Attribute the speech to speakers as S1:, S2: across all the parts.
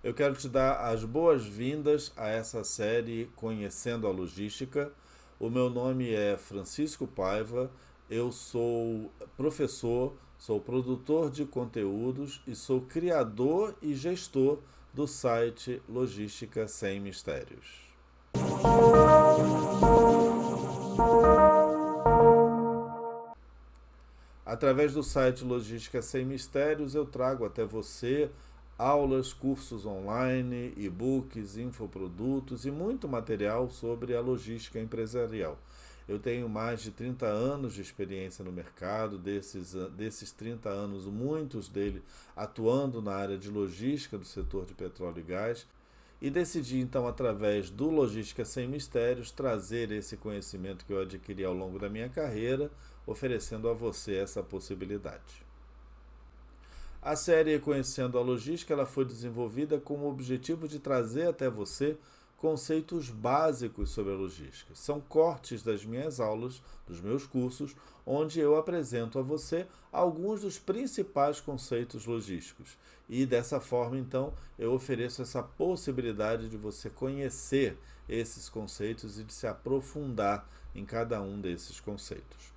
S1: Eu quero te dar as boas-vindas a essa série Conhecendo a Logística. O meu nome é Francisco Paiva, eu sou professor, sou produtor de conteúdos e sou criador e gestor do site Logística Sem Mistérios. Através do site Logística Sem Mistérios, eu trago até você aulas, cursos online, e-books, infoprodutos e muito material sobre a logística empresarial. Eu tenho mais de 30 anos de experiência no mercado, desses 30 anos, muitos deles atuando na área de logística do setor de petróleo e gás. E decidi então, através do Logística Sem Mistérios, trazer esse conhecimento que eu adquiri ao longo da minha carreira, oferecendo a você essa possibilidade. A série Conhecendo a Logística ela foi desenvolvida com o objetivo de trazer até você conceitos básicos sobre a logística. São cortes das minhas aulas, dos meus cursos, onde eu apresento a você alguns dos principais conceitos logísticos. E dessa forma, então, eu ofereço essa possibilidade de você conhecer esses conceitos e de se aprofundar em cada um desses conceitos.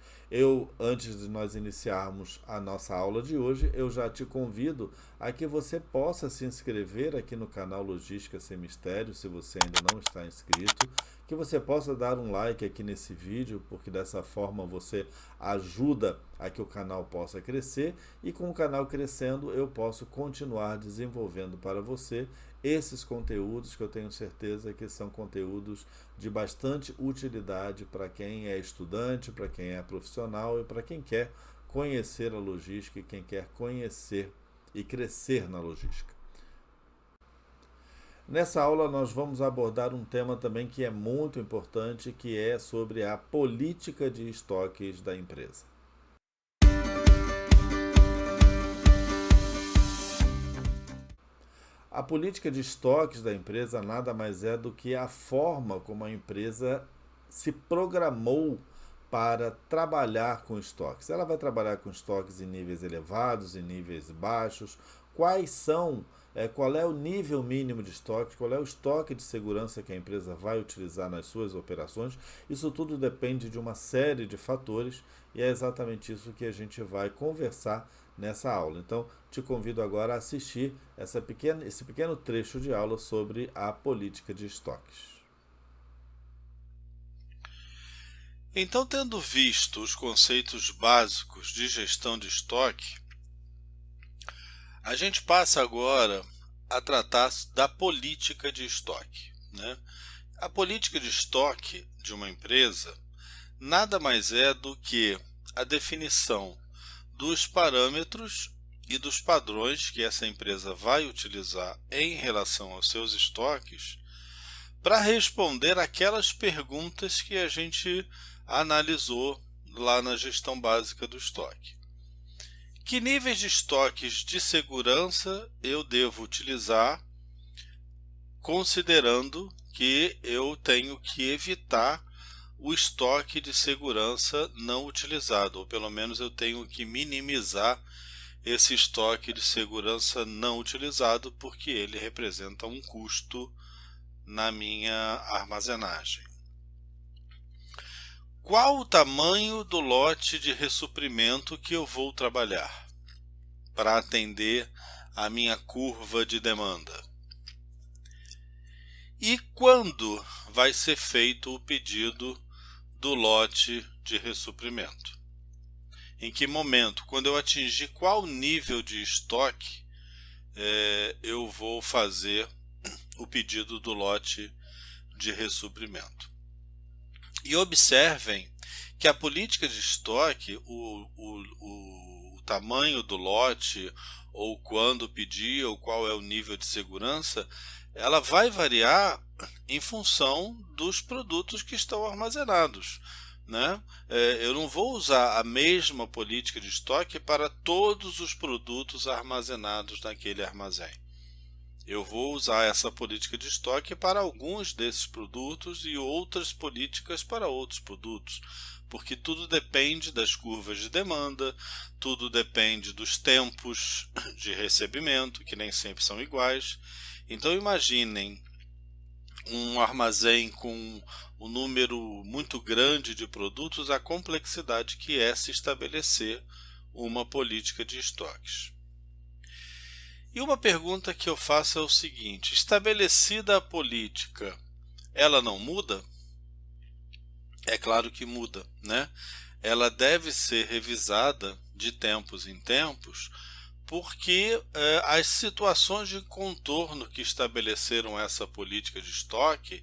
S1: Antes de nós iniciarmos a nossa aula de hoje, eu já te convido a que você possa se inscrever aqui no canal Logística Sem Mistério, se você ainda não está inscrito, que você possa dar um like aqui nesse vídeo, porque dessa forma você ajuda a que o canal possa crescer e com o canal crescendo eu posso continuar desenvolvendo para você esses conteúdos que eu tenho certeza que são conteúdos de bastante utilidade para quem é estudante, para quem é profissional e para quem quer conhecer a logística e quem quer conhecer e crescer na logística. Nessa aula nós vamos abordar um tema também que é muito importante, que é sobre a política de estoques da empresa. A política de estoques da empresa nada mais é do que a forma como a empresa se programou para trabalhar com estoques. Ela vai trabalhar com estoques em níveis elevados, em níveis baixos. Qual é o nível mínimo de estoque, qual é o estoque de segurança que a empresa vai utilizar nas suas operações. Isso tudo depende de uma série de fatores e é exatamente isso que a gente vai conversar nessa aula. Então, te convido agora a assistir esse pequeno trecho de aula sobre a política de estoques.
S2: Então, tendo visto os conceitos básicos de gestão de estoque, a gente passa agora a tratar da política de estoque, né? A política de estoque de uma empresa nada mais é do que a definição dos parâmetros e dos padrões que essa empresa vai utilizar em relação aos seus estoques para responder aquelas perguntas que a gente analisou lá na gestão básica do estoque. Que níveis de estoques de segurança eu devo utilizar, considerando que eu tenho que evitar o estoque de segurança não utilizado, ou pelo menos eu tenho que minimizar esse estoque de segurança não utilizado, porque ele representa um custo na minha armazenagem. Qual o tamanho do lote de ressuprimento que eu vou trabalhar para atender a minha curva de demanda? E quando vai ser feito o pedido do lote de ressuprimento? Em que momento? Quando eu atingir qual nível de estoque eu vou fazer o pedido do lote de ressuprimento? E observem que a política de estoque, o tamanho do lote, ou quando pedir, ou qual é o nível de segurança, ela vai variar em função dos produtos que estão armazenados, né? Eu não vou usar a mesma política de estoque para todos os produtos armazenados naquele armazém. Eu vou usar essa política de estoque para alguns desses produtos e outras políticas para outros produtos, porque tudo depende das curvas de demanda, tudo depende dos tempos de recebimento, que nem sempre são iguais. Então imaginem um armazém com um número muito grande de produtos, a complexidade que é se estabelecer uma política de estoques. E uma pergunta que eu faço é o seguinte: estabelecida a política, ela não muda? É claro que muda, né? Ela deve ser revisada de tempos em tempos, porque as situações de contorno que estabeleceram essa política de estoque,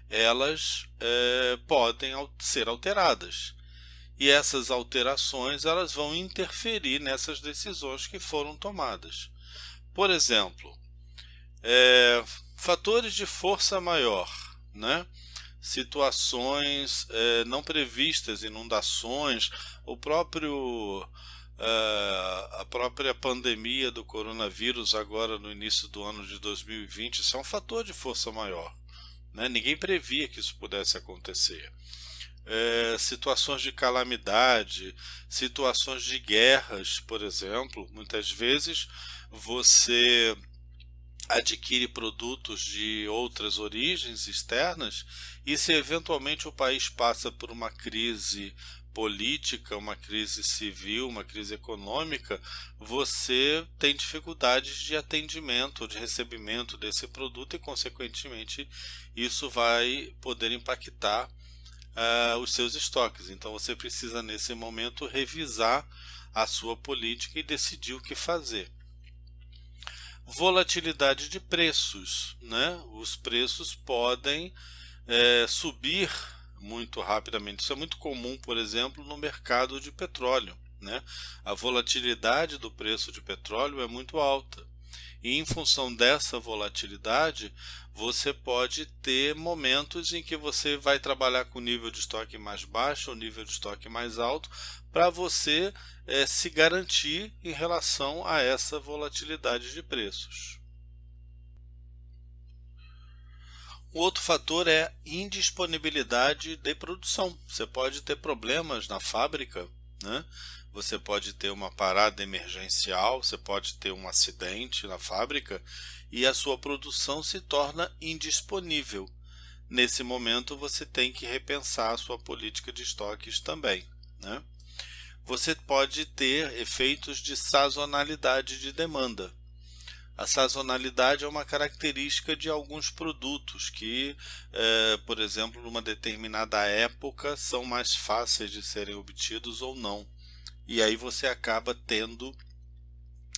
S2: elas podem ser alteradas. E essas alterações elas vão interferir nessas decisões que foram tomadas. Por exemplo, fatores de força maior, né? Situações não previstas, inundações, a própria pandemia do coronavírus agora no início do ano de 2020, isso é um fator de força maior, né? Ninguém previa que isso pudesse acontecer. Situações de calamidade, situações de guerras, por exemplo, muitas vezes você adquire produtos de outras origens externas e se eventualmente o país passa por uma crise política, uma crise civil, uma crise econômica, você tem dificuldades de atendimento, de recebimento desse produto e, consequentemente, isso vai poder impactar os seus estoques. Então você precisa nesse momento revisar a sua política e decidir o que fazer. Volatilidade de preços, né? Os preços podem subir muito rapidamente. Isso é muito comum, por exemplo, no mercado de petróleo, né? A volatilidade do preço de petróleo é muito alta. E em função dessa volatilidade, você pode ter momentos em que você vai trabalhar com nível de estoque mais baixo ou nível de estoque mais alto para você se garantir em relação a essa volatilidade de preços. O outro fator é indisponibilidade de produção. Você pode ter problemas na fábrica, né? Você pode ter uma parada emergencial, você pode ter um acidente na fábrica e a sua produção se torna indisponível. Nesse momento você tem que repensar a sua política de estoques também, né? Você pode ter efeitos de sazonalidade de demanda. A sazonalidade é uma característica de alguns produtos que, por exemplo, numa determinada época são mais fáceis de serem obtidos ou não. E aí você acaba tendo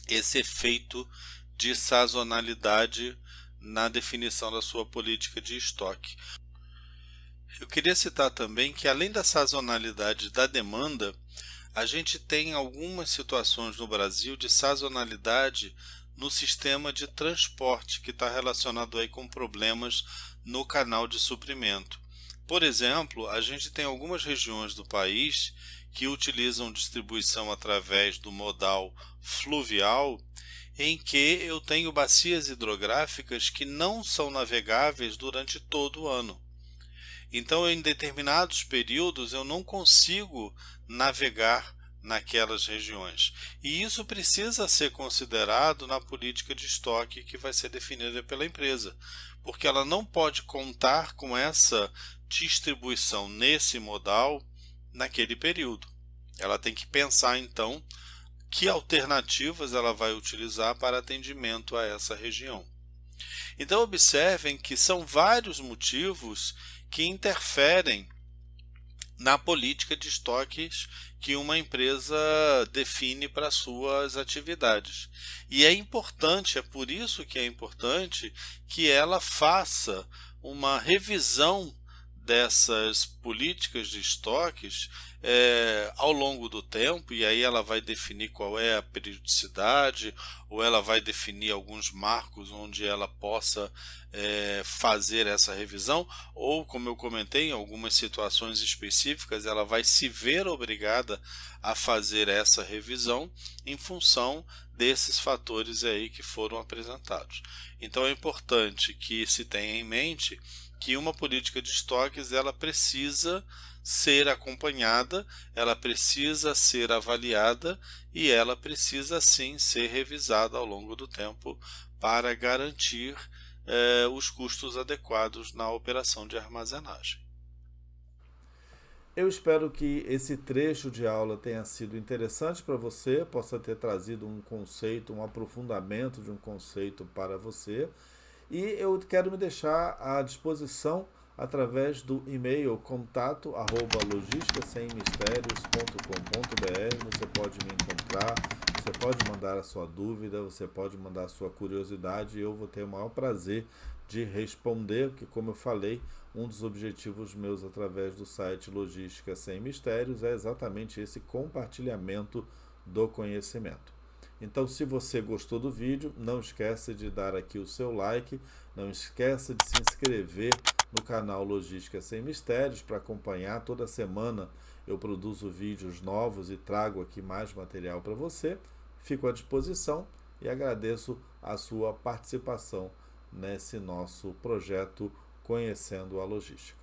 S2: esse efeito de sazonalidade na definição da sua política de estoque. Eu queria citar também que, além da sazonalidade da demanda, a gente tem algumas situações no Brasil de sazonalidade no sistema de transporte, que está relacionado aí com problemas no canal de suprimento. Por exemplo, a gente tem algumas regiões do país que utilizam distribuição através do modal fluvial, em que eu tenho bacias hidrográficas que não são navegáveis durante todo o ano. Então, em determinados períodos, eu não consigo navegar naquelas regiões. E isso precisa ser considerado na política de estoque que vai ser definida pela empresa, porque ela não pode contar com essa distribuição nesse modal naquele período. Ela tem que pensar, então, que alternativas ela vai utilizar para atendimento a essa região. Então, observem que são vários motivos que interferem na política de estoques que uma empresa define para suas atividades. E é importante, é por isso que é importante que ela faça uma revisão dessas políticas de estoques ao longo do tempo, e aí ela vai definir qual é a periodicidade, ou ela vai definir alguns marcos onde ela possa fazer essa revisão, ou, como eu comentei, em algumas situações específicas ela vai se ver obrigada a fazer essa revisão em função desses fatores aí que foram apresentados. Então é importante que se tenha em mente que uma política de estoques ela precisa ser acompanhada, ela precisa ser avaliada e ela precisa sim ser revisada ao longo do tempo para garantir os custos adequados na operação de armazenagem.
S1: Eu espero que esse trecho de aula tenha sido interessante para você, possa ter trazido um conceito, um aprofundamento de um conceito para você. E eu quero me deixar à disposição através do e-mail contato@logisticasemmistérios.com.br. Você pode me encontrar, você pode mandar a sua dúvida, você pode mandar a sua curiosidade e eu vou ter o maior prazer de responder, porque como eu falei, um dos objetivos meus através do site Logística Sem Mistérios é exatamente esse compartilhamento do conhecimento. Então, se você gostou do vídeo, não esqueça de dar aqui o seu like, não esqueça de se inscrever no canal Logística Sem Mistérios para acompanhar. Toda semana eu produzo vídeos novos e trago aqui mais material para você. Fico à disposição e agradeço a sua participação nesse nosso projeto Conhecendo a Logística.